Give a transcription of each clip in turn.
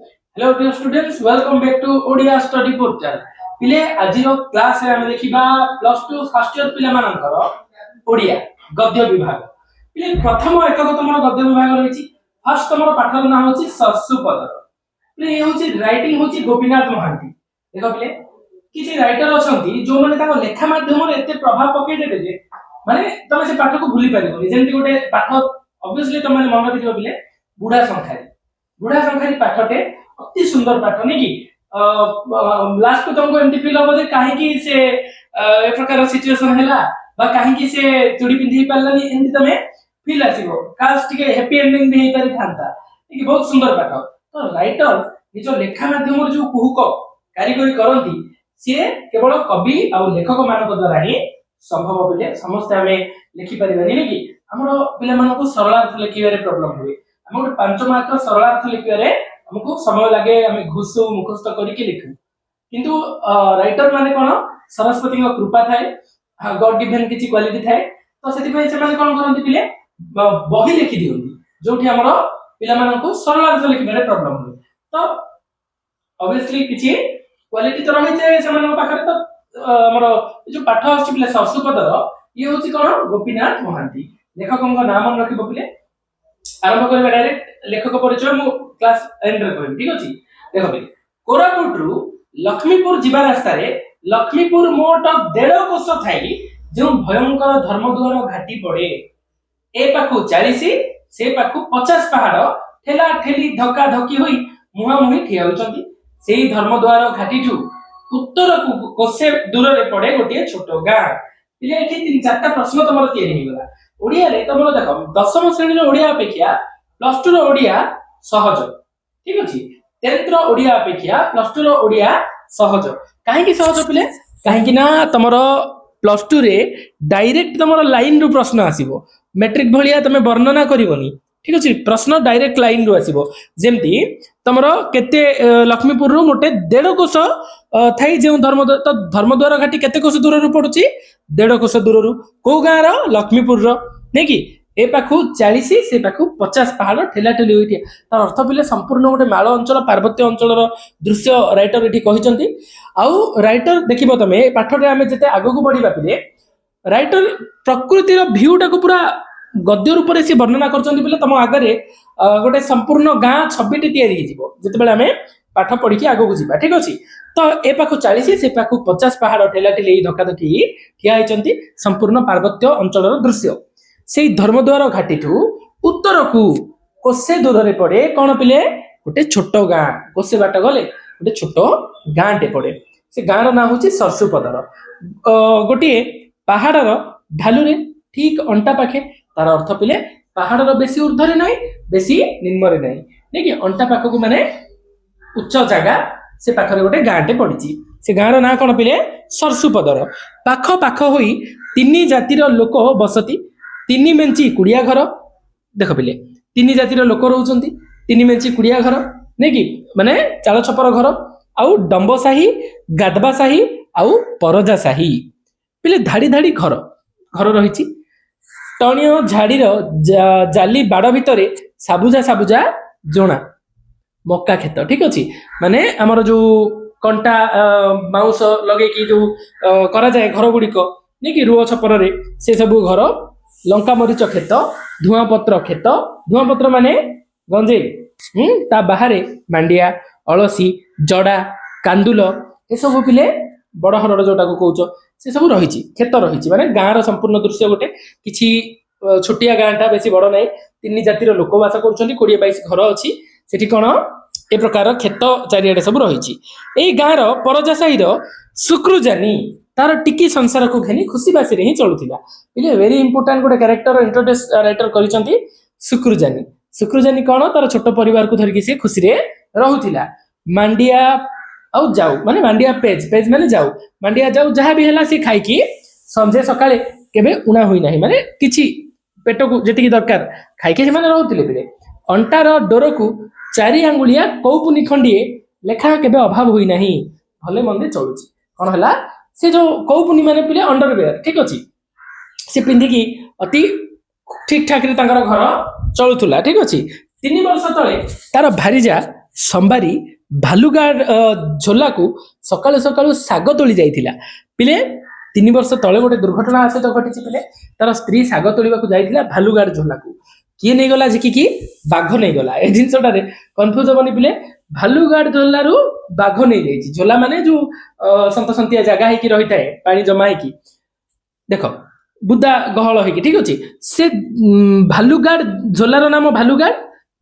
Hello dear students, welcome back to Odia Study Portal. पिले आज class रे हम देखिबा प्लस 2 फर्स्ट ईयर पिला मानकर ओडिया गद्य विभाग। पिले प्रथम एकक तमर गद्य विभाग रहिछि। फर्स्ट तमर पाठर नाम होछि सरसुपद। पिले ये होछि राइटिंग होछि गोपीनाथ महांती। देखो पिले किछि राइटर अछंती जो माने ताको लेखा माध्यम रे एते प्रभाव पकई देबे जे माने तमे से पाठ को भूली पारिबो। जेंति गोटे पाठ ऑब्वियसली तमे मन रखिबो पिले बुढ़ा संखारी। बुढ़ा संखारी पाठटे अति सुंदर पाठ नहीं कि लास्ट को तुमको एमती फील हो कहीं कि से ए प्रकार सिचुएशन हैला बा कहीं कि से चूड़ी पिंधी पारलानी एमती तमे फील आसीबो काश टिके हैप्पी एंडिंग भी हेई पारि थांता कि बहुत सुंदर पाठ। तो राइटर निजो लेखा माध्यम जो कुहुक कारीगरी करंती से केवल कवि आ लेखक मानक द्वारा ही संभव बोले समस्त हमें लिखि परिबानी नहीं कि हमरो पिला मानको को सरलार्थ लिखिबारे प्रॉब्लम हुए हम गोटे 5 मार्क सरलार्थ लिखिबारे हमको समय लगे हमें घुसु मुखस्त करके लिखु किंतु राइटर माने कोन सरस्वती को कृपा थाए गॉड गिवन किछि क्वालिटी थाए तो सेति पय से माने कोन करंती पिले बही लिखि दियंती जोठी हमरो पिला मानको सरल अर्थ लिखिबारे प्रॉब्लम हुए। तो ऑब्वियसली किछि क्वालिटी तो रहि जाय से मानको पाखरे तो हमरो जो पाठ अछि पिले सरसुपदर ये होछि कोन गोपीनाथ महांती। लेखकଙ୍କ नाम रखिबो पिले आरंभ करबा डायरेक्ट लेखक परिचय मु क्लास एंड रे कहबी ठीक अछि। देखो बे कोरापुट रु लक्ष्मीपुर जिबा रास्ता रे लक्ष्मीपुर मोट 1.5 कोस थाई जो भयंकर धर्मद्वार घाटी पड़े ए पाखु 40 से पाखु 50 पहाड़ ठेला ठेली धक्का धक्की होई मुहा मुही ठिया होचंती। सेही धर्मद्वार घाटी ठु उत्तर को कोसे दूर रे पड़े गोटे छोटो गां। इले एठी 3-4टा प्रश्न तमर तयारी हे गला ओडिया रे तमर देखो दशम श्रेणी रो ओडिया अपेक्षा प्लस 2 रो ओडिया सहज ठीक अछि। 10th रो ओडिया अपेक्षा प्लस 2 रो ओडिया सहज काहे कि सहज पिले काहे कि ना तमरो प्लस 2 रे डायरेक्ट तमरो लाइन रो प्रश्न आसीबो मैट्रिक भलिया तमे वर्णना करिवोनी ठीक अछि। प्रश्न डायरेक्ट लाइन रो आसीबो जेमति तमरो केते लक्ष्मीपुर रो मोटे 1.5 कोस थाई जे धर्मद्वार घाटी केते कोस दूर रो पडुची 1.5 कोस दूर रो को गां रो लक्ष्मीपुर रो नै कि ए पाखु 40 से पाखु 50 पहाड़ ठेला ठेली होइटिया तार अर्थ पिले संपूर्ण गोटे माळ अंचल पार्वत्य अंचल दृश्य राइटर एठी कहिसंती। आउ राइटर देखिबो तमे पाठरे हमें जते आगो को बढ़िबा पिले राइटर प्रकृति रो व्यू टाको पूरा गद्य रूप रे से वर्णना करचंती पिले तम आगरे गोटे संपूर्ण गां छबिटी तयारी हे जिवो जते बेले हमें पाठ पढी के आगो को जिबा ठीक अछि। तो ए पाखु 40 से पाखु 50 पहाड़ ठेला ठेली धक्का धक्की ठिया होइचंती संपूर्ण पार्वत्य अंचल रो दृश्य। से धर्मद्वार घाटी ठू उत्तर को कोसे दूर रे पड़े कौन पिले गोटे छोट गां कोसे बाट गले गोटे छोट गांटे पड़े से गां रो ना होची सरसुपदर गोटे पहाड़र ढालू रे ठीक अंटा पाखे तार अर्थ पिले पहाड़र बेसी ऊर्ध्व रे नै बेसी निम्न रे नै नै कि अंटा पाख को माने उच्च जगह से पाखरे गोटे गांटे पड़िची से गां रो ना कोन पिले सरसुपदर पाख पाख होई तीन जातिर लोक बसती 3 मेंची कुड़िया घर देख पिले 3 जातिर लोक रहउचंती 3 मेंची कुड़िया घर नै कि माने चाल छपर घर आउ डंबो साही गादबा साही आउ परजा साही पिले धाड़ी धाड़ी घर घर रहिची टणियो झाड़ीर जाली बाड़ भितरे साबुजा साबुजा जोणा मक्का खेत ठीक अछि। माने हमर जो कंटा बाउंस लगे कि जो करा जाय घर गुडी को नै कि रुओ छपर रे से सब घर लंका मरीच खेत धुआं पत्र माने गंजे ता बाहरे मांडिया अलसी जड़ा कांदुल ए सब पिले बड़ हरड़ जोटा को कहउचो से सब रहिची खेत रहिची माने गां रो संपूर्ण दृश्य गोटे किछि छोटिया गांटा बेसी बड़ नै 3 जातिर लोक वास करछंती 20-22 घर अछि सेठी कोन ए प्रकार खेत चारियाडे सब रहिची। ए गां रो परजा साही रो सुक्रुजानी तार टिकी संसार को घेनी खुशी बासी रे ही चलुथिला इले वेरी इंपोर्टेंट गोटे कैरेक्टर इंट्रोड्यूस राइटर करिसंती सुक्रुजानी। सुक्रुजानी कोन तार छोट परिवार को धरकी से खुशी रे रहउथिला मांडिया आउ जाऊ माने मांडिया पेज माने जाऊ मांडिया जाऊ जहां भी हला से खाई की संजे सकाळे केबे उना होई नाही माने किछि पेट को जेति की दरकार खाई के माने रहउथिले पिले अंटार डोर को 4 आंगुलिया कौपुनी खंडिए लेखा केबे अभाव होई नाही भले मंदे चलुची कोन हला से जो कौपुनी माने पिले अंडरवेयर ठीक अछि से पिंदी की अति ठीक ठाक रे तांकर घर चलुथुला ठीक अछि। 3 वर्ष तळे तार भारीजा ସମ୍ବାରୀ ଭାଲୁଗାଡ ଝୋଲାକୁ ସକାଳୁ ସକାଳୁ ଶାଗ ତୋଳି ଯାଇଥିଲା। ପିଲେ 3 ବର୍ଷ ତଳେ ଗୋଟେ ଦୁର୍ଘଟଣା ସହିତ ଘଟିଛି ପିଲେ। ତାର ସ୍ତ୍ରୀ ଶାଗ ତୋଳିବାକୁ ଯାଇଥିଲା ଭାଲୁଗାଡ ଝୋଲାକୁ, କିଏ ନେଇଗଲା ଝିକିକି? ବାଘ ନେଇଗଲା। ଏ ଜିନିଷଟାରେ କନଫ୍ୟୁଜ ହବନି ପିଲେ। ଭାଲୁଗାଡ ଝୋଲାରୁ ବାଘ ନେଇଯାଇଛି। ଝୋଲା ମାନେ ଯୋଉ ସନ୍ତସନ୍ତିଆ ଜାଗା ହେଇକି ରହିଥାଏ, ପାଣି ଜମା ହେଇକି, ଦେଖ ବୁଦା ଗହଳ ହେଇକି, ଠିକ ଅଛି। ସେ ଭାଲୁଗାଡ ଝୋଲାର ନାମ ଭାଲୁଗାଡ,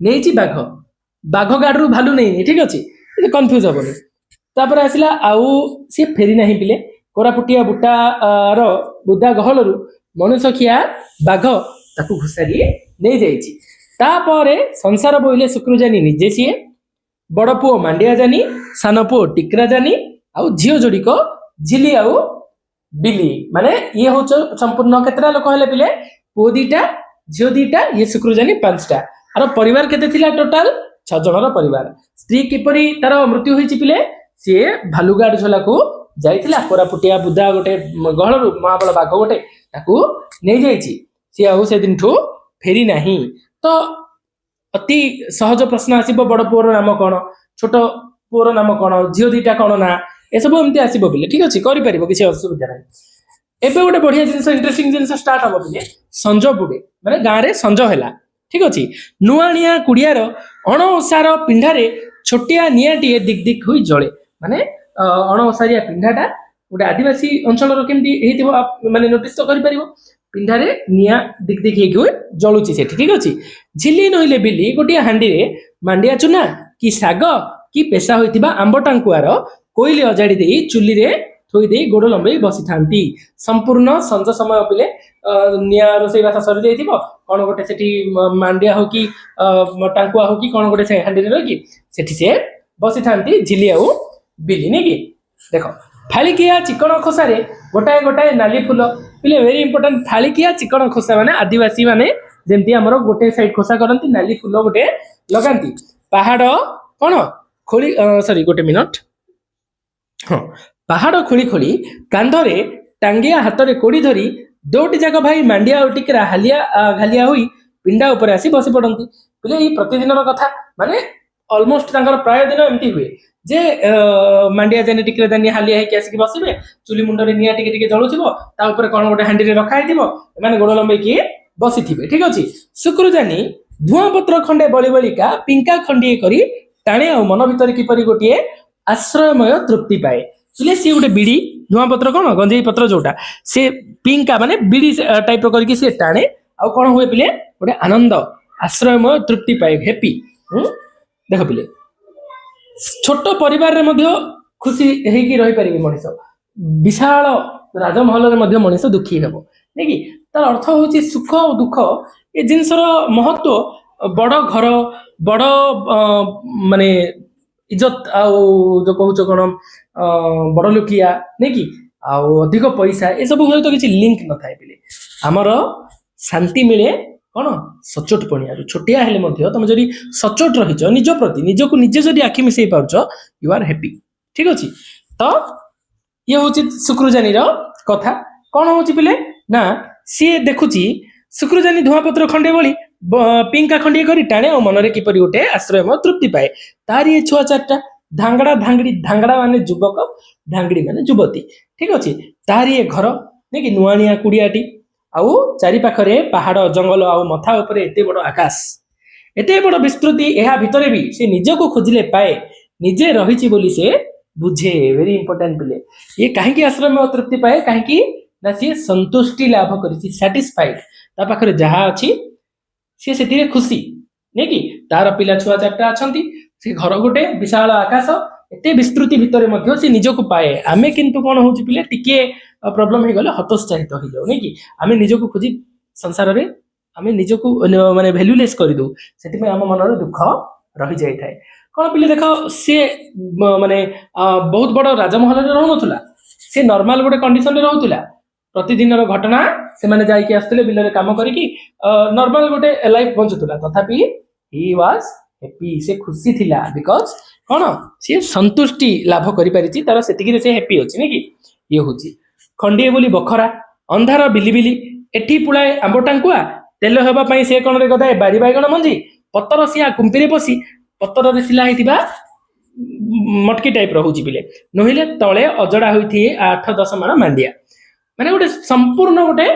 ନେଇଛି ବାଘ। ବାଘ ଗାଡରୁ ଭାଲୁ ନେଇନି, ଠିକ ଅଛି। କନଫ୍ୟୁଜ ହବନି। ତାପରେ ଆସିଲା ଆଉ ସିଏ ଫେରି ନାହିଁ ପିଲେ। କୋରାପୁଟିଆ ବୁଟା ର ବୁଦା ଗହଳରୁ ମଣିଷ ଖିଆ ବାଘ ତାକୁ ଘୋଷାରି ନେଇଯାଇଛି। ତାପରେ ସଂସାର ବୋଇଲେ ଶୁକ୍ରଜାନି ନିଜେ ସିଏ, ବଡ ପୁଅ ମାଣ୍ଡିଆ ଜାନି, ସାନ ପୁଅ ଟିକରା ଜାନି, ଆଉ ଝିଅ ଯୋଡିକ ଝିଲି ଆଉ ବିଲି। ମାନେ ଇଏ ହଉଛି ସମ୍ପୂର୍ଣ୍ଣ କେତେଟା ଲୋକ ହେଲେ ପିଲେ? ପୁଅ 2ଟା, ଝିଅ 2ଟା, ଇଏ ଶୁକ୍ରଜାନି 5ଟା। ଆର ପରିବାର କେତେ ଥିଲା? ଟୋଟାଲ 6 ଜଣର ପରିବାର। ସ୍ତ୍ରୀ କିପରି ତାର ମୃତ୍ୟୁ ହୋଇଛି ପିଲେ? ସିଏ ଭାଲୁଗାଡ ଝୋଲାକୁ ଯାଇଥିଲା, କୋରାପୁଟିଆ ବୁଦା ଗୋଟେ ଗହଳରୁ ମହାବଳ ବାଘ ଗୋଟେ ତାକୁ ନେଇଯାଇଛି। ସିଏ ଆଉ ସେଦିନଠୁ ଫେରି ନାହିଁ। ତ ଅତି ସହଜ ପ୍ରଶ୍ନ ଆସିବ, ବଡ ପୁଅର ନାମ କଣ, ଛୋଟ ପୁଅର ନାମ କଣ, ଝିଅ 2ଟା କଣ ନା, ଏସବୁ ଏମିତି ଆସିବ ପିଲେ, ଠିକ ଅଛି। କରିପାରିବ, କିଛି ଅସୁବିଧା ନାହିଁ। ଏବେ ଗୋଟେ ବଢିଆ ଜିନିଷ, ଇଣ୍ଟରେଷ୍ଟିଂ ଜିନିଷ ଷ୍ଟାର୍ଟ ହବ ପିଲେ। ସଞ୍ଜ ବୁଡେ, ମାନେ ଗାଁରେ ସଞ୍ଜ ହେଲା, ଠିକ ଅଛି। ନୂଆଣିଆ କୁଡିଆର ଅଣଓସାର ପିଣ୍ଡାରେ ଛୋଟିଆ ନିଆଁଟିଏ ଦିକ୍ ଦିକ୍ ହୋଇ ଜଳେ। ମାନେ ଅଣଓସାରିଆ ପିଣ୍ଡାଟା ଗୋଟେ ଆଦିବାସୀ ଅଞ୍ଚଳର କେମିତି ହେଇଥିବ, ମାନେ ନୋଟିସ୍ ତ କରିପାରିବ। ପିଣ୍ଡାରେ ନିଆଁ ଦିକ୍ ଦିକ୍ ହେଇକି ଜଳୁଛି ସେଠି, ଠିକ ଅଛି। ଝିଲି ନଇଲେ ବିଲି ଗୋଟିଏ ହାଣ୍ଡିରେ ମାଣ୍ଡିଆ ଚୁନା କି ଶାଗ କି ପେଶା ହୋଇଥିବା ଆମ୍ବ ଟାଙ୍କୁଆର କୋଇଲି ଅଜାଡି ଦେଇ ଚୁଲିରେ ଥୋଇ ଦେଇ ଗୋଡ ଲମ୍ବେଇ ବସିଥାନ୍ତି। ସମ୍ପୂର୍ଣ୍ଣ ସଞ୍ଜ ସମୟ ପିଲେ ନିଆଁ ରୋଷେଇବାସ ସରିଯାଇଥିବ, କଣ ଗୋଟେ ସେଠି ମାଣ୍ଡିଆ ହଉ କି ଟାଙ୍କୁଆ ହଉ କି କଣ ଗୋଟେ ସେ ହାଣ୍ଡିରେ ରହିକି ସେଠି ସେ ବସିଥାନ୍ତି, ଝିଲି ଆଉ ବିଲି, ନାଇଁ କି। ଦେଖ, ଫାଳିକିଆ ଚିକଣ ଖୋସାରେ ଗୋଟାଏ ଗୋଟାଏ ନାଲି ଫୁଲ। ପିଲେ ଭେରି ଇମ୍ପୋର୍ଟାଣ୍ଟ, ଫାଳିକିଆ ଚିକଣ ଖୋସା ମାନେ ଆଦିବାସୀ ମାନେ ଯେମିତି ଆମର ଗୋଟେ ସାଇଡ ଖୋସା କରନ୍ତି, ନାଲି ଫୁଲ ଗୋଟେ ଲଗାନ୍ତି। ପାହାଡ କଣ ଖୋଳି, ସରି ଗୋଟେ ମିନିଟ, ହଁ, ପାହାଡ ଖୋଳି ଖୋଳି କାନ୍ଧରେ ଟାଙ୍ଗିଆ, ହାତରେ କୋଡି ଧରି 2ଟି ଯାକ ଭାଇ ମାଣ୍ଡିଆ ଆଉ ଟିକରା ହାଲିଆ ଘାଲିଆ ହୋଇ ପିଣ୍ଡା ଉପରେ ଆସି ବସି ପଡନ୍ତି। ବୋଲେ ଏଇ ପ୍ରତିଦିନର କଥା, ମାନେ ଅଲମୋଷ୍ଟ ତାଙ୍କର ପ୍ରାୟ ଦିନ ଏମିତି ହୁଏ ଯେ ମାଣ୍ଡିଆ ଜାନି ଟିକରା ଜାନି ହାଲିଆ ହେଇକି ଆସିକି ବସିବେ, ଚୁଲି ମୁଣ୍ଡରେ ନିଆଁ ଟିକେ ଟିକେ ଜଳୁଥିବ, ତା ଉପରେ କଣ ଗୋଟେ ହାଣ୍ଡିରେ ରଖା ହେଇଥିବ, ଏମାନେ ଗୋଡ ଲମ୍ବେଇକି ବସିଥିବେ, ଠିକ ଅଛି। ଶୁକ୍ରଜାନି ଧୂଆଁ ପତ୍ର ଖଣ୍ଡେ ବଳି ବଳିକା ପିଙ୍କା ଖଣ୍ଡିଏ କରି ଟାଣେ, ଆଉ ମନ ଭିତରେ କିପରି ଗୋଟିଏ ଆଶ୍ରୟମୟ ତୃପ୍ତି ପାଏ। ହେଲେ ସିଏ ଗୋଟେ ବିଡି, ଧୂଆଁ ପତ୍ର କଣ, ଗଞ୍ଜେଇ ପତ୍ର ଯୋଉଟା, ସେ ପିଙ୍କା ମାନେ ବିଡି ଟାଇପ ର କରିକି ସେ ଟାଣେ, ଆଉ କଣ ହୁଏ ପିଲେ? ଗୋଟେ ଆନନ୍ଦ, ଆଶ୍ରୟମୟ ତୃପ୍ତି ପାଏ, ହେପି। ଦେଖ ପିଲେ, ଛୋଟ ପରିବାରରେ ମଧ୍ୟ ଖୁସି ହେଇକି ରହିପାରିବେ ମଣିଷ, ବିଶାଳ ରାଜମହଲରେ ମଧ୍ୟ ମଣିଷ ଦୁଃଖୀ ହେବ, ନାଇଁ କି। ତାର ଅର୍ଥ ହଉଛି ସୁଖ ଆଉ ଦୁଃଖ, ଏ ଜିନିଷର ମହତ୍ଵ ବଡ ଘର, ବଡ ମାନେ ଇଜ୍ଜତ, ଆଉ ଯୋଉ କହୁଛ କଣ ବଡ ଲୋକିଆ, ନାଇଁ କି, ଆଉ ଅଧିକ ପଇସା, ଏସବୁ ସହିତ କିଛି ଲିଙ୍କ ନଥାଏ ପିଲେ। ଆମର ଶାନ୍ତି ମିଳେ କଣ, ସଚୋଟ ପଣିଆରୁ। ଛୋଟିଆ ହେଲେ ମଧ୍ୟ ତମେ ଯଦି ସଚୋଟ ରହିଛ ନିଜ ପ୍ରତି, ନିଜକୁ ନିଜେ ଯଦି ଆଖି ମିଶେଇ ପାରୁଛ, ୟୁ ଆର୍ ହ୍ୟାପି, ଠିକ ଅଛି। ତ ଇଏ ହଉଛି ଶୁକ୍ରଜାନିର କଥା। କଣ ହଉଛି ପିଲେ ନା, ସିଏ ଦେଖୁଛି ଶୁକ୍ରଜାନି ଧୂଆଁ ପତ୍ର ଖଣ୍ଡେ ଭଳି ପିଙ୍କା ଖଣ୍ଡିଏ କରି ଟାଣେ, ଆଉ ମନରେ କିପରି ଗୋଟେ ଆଶ୍ରୟମୟ ତୃପ୍ତି ପାଏ। ତାରି ଏ ଛୁଆ 4ଟା, ଧାଙ୍ଗଡା ଧାଙ୍ଗଡି, ଧାଙ୍ଗଡା ମାନେ ଯୁବକ, ଧାଙ୍ଗଡି ମାନେ ଯୁବତୀ, ଠିକ ଅଛି। ତାରି ଏ ଘର, ନାଇଁ କି, ନୂଆଣିଆ କୁଡିଆଟି, ଆଉ ଚାରି ପାଖରେ ପାହାଡ ଜଙ୍ଗଲ, ଆଉ ମଥା ଉପରେ ଏତେ ବଡ ଆକାଶ, ଏତେ ବଡ ବିସ୍ତୃତି। ଏହା ଭିତରେ ବି ସେ ନିଜକୁ ଖୋଜିଲେ ପାଏ, ନିଜେ ରହିଛି ବୋଲି ସେ ବୁଝେ। ଭେରି ଇମ୍ପୋର୍ଟାଣ୍ଟ ପିଲେ, ଇଏ କାହିଁକି ଆଶ୍ରୟମୟ ତୃପ୍ତି ପାଏ? କାହିଁକି ନା ସିଏ ସନ୍ତୁଷ୍ଟି ଲାଭ କରିଛି, ସାଟିସ୍ଫାଇଡ। ତା ପାଖରେ ଯାହା ଅଛି ସିଏ ସେଥିରେ ଖୁସି, ନାଇଁ କି। ତାର ପିଲା ଛୁଆ 4ଟା ଅଛନ୍ତି, ସେ ଘର ଗୋଟେ, ବିଶାଳ ଆକାଶ, ଏତେ ବିସ୍ତୃତି ଭିତରେ ମଧ୍ୟ ସେ ନିଜକୁ ପାଏ। ଆମେ କିନ୍ତୁ କଣ ହଉଛି ପିଲେ, ଟିକେ ପ୍ରୋବ୍ଲେମ ହେଇଗଲେ ହତୋତ୍ସାହିତ ହେଇଯାଉ, ନାଇଁ କି। ଆମେ ନିଜକୁ ଖୋଜି ସଂସାରରେ ଆମେ ନିଜକୁ ମାନେ ଭ୍ୟାଲୁଲେସ୍ କରିଦଉ, ସେଥିପାଇଁ ଆମ ମନରେ ଦୁଃଖ ରହିଯାଇଥାଏ। କଣ ପିଲେ ଦେଖ, ସିଏ ମାନେ ବହୁତ ବଡ ରାଜମହଲରେ ରହୁନଥିଲା, ସେ ନର୍ମାଲ ଗୋଟେ କଣ୍ଡିସନରେ ରହୁଥିଲା। ପ୍ରତିଦିନର ଘଟଣା, ସେମାନେ ଯାଇକି ଆସୁଥିଲେ ବିଲରେ କାମ କରିକି, ନର୍ମାଲ ଗୋଟେ ଲାଇଫ ବଞ୍ଚୁଥିଲା, ତଥାପି ହି ୱାଜ ହେପି, ସେ ଖୁସି ଥିଲା। ବିକଜ କଣ, ସିଏ ସନ୍ତୁଷ୍ଟି ଲାଭ କରିପାରିଛି, ତାର ସେତିକିରେ ସେ ହେପି ଅଛି, ନାଇଁ କି। ଇଏ ହଉଛି ଖଣ୍ଡିଏ ବୋଲି ବଖରା, ଅନ୍ଧାର ବିଲିବିଲି, ଏଠି ପୁଳାଏ ଆମ୍ବ ଟାଙ୍କୁଆ, ତେଲ ହେବା ପାଇଁ ସେ କଣରେ ଗଦାଏ ବାରି ବାଇଗଣ ମଞ୍ଜି, ପତର ସିଆ କୁମ୍ପିରେ ପଶି ପତରରେ ସିଲା ହେଇଥିବା ମଟକି ଟାଇପ ର ହଉଛି ପିଲେ ନହେଲେ ତଳେ ଅଜଡା ହୋଇଥିଏ 8-10 ମାଣ ମାଣ୍ଡିଆ ମାନେ ଗୋଟେ ସମ୍ପୂର୍ଣ୍ଣ ଗୋଟେ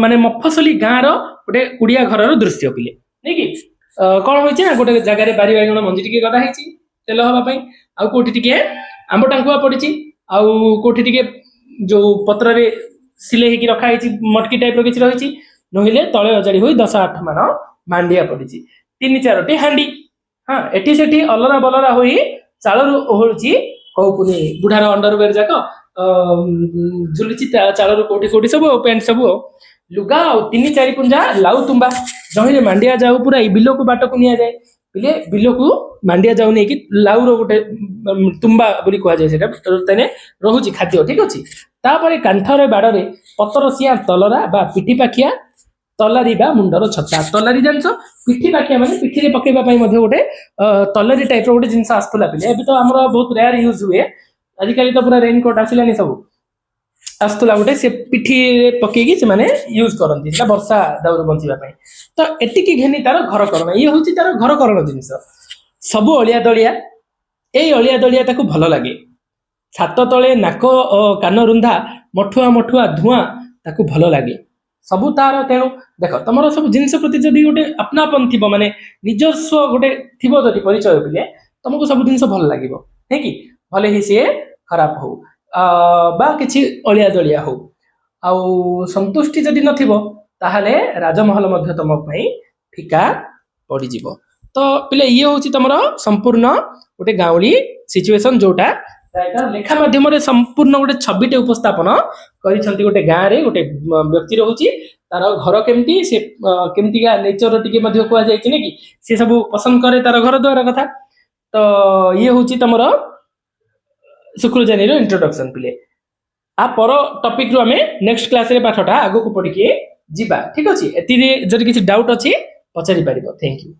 ମାନେ ମଫସଲି ଗାଁର ଗୋଟେ କୁଡିଆ ଘରର ଦୃଶ୍ୟ ପିଲେ ନାଇଁ କି କଣ ହୋଇଛି ନା ଗୋଟେ ଜାଗାରେ ବାରି ବାଇଗଣ ମଞ୍ଜି ଟିକେ ଗଦା ହେଇଛି ତେଲ ହବା ପାଇଁ ଆଉ କୋଉଠି ଟିକେ ଆମ୍ବ ଟାଙ୍କୁଆ ପଡିଛି ଆଉ କୋଉଠି ଟିକେ ଯୋଉ ପତ୍ରରେ ସିଲେଇ ହେଇକି ରଖା ହେଇଛି ମଟକି ଟାଇପ ର କିଛି ରହିଛି ନହେଲେ ତଳେ ଅଜାଡି ହୋଇ 10-8 ମାଣ ମାଣ୍ଡିଆ ପଡିଛି 3-4ଟି ହାଣ୍ଡି ହଁ ଏଠି ସେଠି ଅଲରା ବଲରା ହୋଇ ଚାଳରୁ ଓହଳୁଛି କହୁପୁନି ବୁଢାର ଅଣ୍ଡରୱେର ଯାକ ଝୁଲୁଛି ଚାଳରୁ କୋଉଠି କୋଉଠି ସବୁ ଆଉ ପ୍ୟାଣ୍ଟ ସବୁ ଆଉ ଲୁଗା ଆଉ 3-4 ପୁଞ୍ଜା ଲାଉ ତୁମ୍ବା ଜମିରେ ମାଣ୍ଡିଆ ଯାଉ ପୁରା ଏଇ ବିଲକୁ ବାଟକୁ ନିଆଯାଏ ପିଲେ ବିଲକୁ ମାଣ୍ଡିଆ ଯାଉ ନେଇକି ଲାଉର ଗୋଟେ ତୁମ୍ବା ବୋଲି କୁହାଯାଏ ସେଟା ତାନେ ରହୁଛି ଖାଦ୍ୟ ଠିକ ଅଛି ତାପରେ କାନ୍ଥର ବାଡରେ ପତରସିଆ ତଲରା ବା ପିଠି ପାଖିଆ ତଲାରୀ ବା ମୁଣ୍ଡର ଛତା ତଲାରୀ ଜାଣିଛ ପିଠି ପାଖିଆ ମାନେ ପିଠିରେ ପକେଇବା ପାଇଁ ମଧ୍ୟ ଗୋଟେ ତଲାରୀ ଟାଇପ ର ଗୋଟେ ଜିନିଷ ଆସୁଥିଲା ପିଲେ ଏବେ ତ ଆମର ବହୁତ ରେୟାର ୟୁଜ ହୁଏ ଆଜିକାଲି ତ ପୁରା ରେନକୋଟ ଆସିଲାନି ସବୁ ଆସୁଥିଲା ଗୋଟେ ସେ ପିଠିରେ ପକେଇକି ସେମାନେ ୟୁଜ କରନ୍ତି ସେଟା ବର୍ଷା ଦାଉରୁ ବଞ୍ଚିବା ପାଇଁ ତ ଏତିକି ଘେନି ତାର ଘର କରଣ ଇଏ ହଉଛି ତାର ଘର କରଣ ଜିନିଷ ସବୁ ଅଳିଆ ଦଳିଆ ଏଇ ଅଳିଆ ଦଳିଆ ତାକୁ ଭଲ ଲାଗେ ଛାତ ତଳେ ନାକ କାନ ରୁନ୍ଧା ମଠୁଆ ମଠୁଆ ଧୂଆଁ ତାକୁ ଭଲ ଲାଗେ ସବୁ ତାର ତେଣୁ ଦେଖ ତମର ସବୁ ଜିନିଷ ପ୍ରତି ଯଦି ଗୋଟେ ଆପଣାପନ ଥିବ ମାନେ ନିଜସ୍ୱ ଗୋଟେ ଥିବ ଯଦି ପରିଚୟ ପିଲେ ତମକୁ ସବୁ ଜିନିଷ ଭଲ ଲାଗିବ ନାଇଁ କି ଭଲେ ହିଁ ସିଏ ଖରାପ ହଉ ବା କିଛି ଅଳିଆ ଦଳିଆ ହଉ ଆଉ ସନ୍ତୁଷ୍ଟି ଯଦି ନଥିବ ତାହେଲେ ରାଜମହଲ ମଧ୍ୟ ତମ ପାଇଁ ଫିକା ପଡିଯିବ ତ ପିଲେ ଇଏ ହଉଛି ତମର ସମ୍ପୂର୍ଣ୍ଣ ଗୋଟେ ଗାଉଁଲି ସିଚୁଏସନ ଯୋଉଟା ଲେଖା ମାଧ୍ୟମରେ ସମ୍ପୂର୍ଣ୍ଣ ଗୋଟେ ଛବିଟେ ଉପସ୍ଥାପନ କରିଛନ୍ତି ଗୋଟେ ଗାଁରେ ଗୋଟେ ବ୍ୟକ୍ତି ରହୁଛି ତାର ଘର କେମିତି ସେ କେମିତିକା ନେଚର ଟିକେ ମଧ୍ୟ କୁହାଯାଇଛି ନାଇଁ କି ସେ ସବୁ ପସନ୍ଦ କରେ ତାର ଘର ଦ୍ୱାର କଥା ତ ଇଏ ହଉଛି ତମର ଶୁକ୍ରଜାନୀର ଇଣ୍ଟ୍ରୋଡକ୍ସନ ପିଲେ ଆ ପର ଟପିକ ରୁ ଆମେ ନେକ୍ସଟ କ୍ଲାସରେ ପାଠଟା ଆଗକୁ ପଢିକି ଯିବା ଠିକ ଅଛି ଏଥିରେ ଯଦି କିଛି ଡାଉଟ ଅଛି ପଚାରି ପାରିବ ଥ୍ୟାଙ୍କ ୟୁ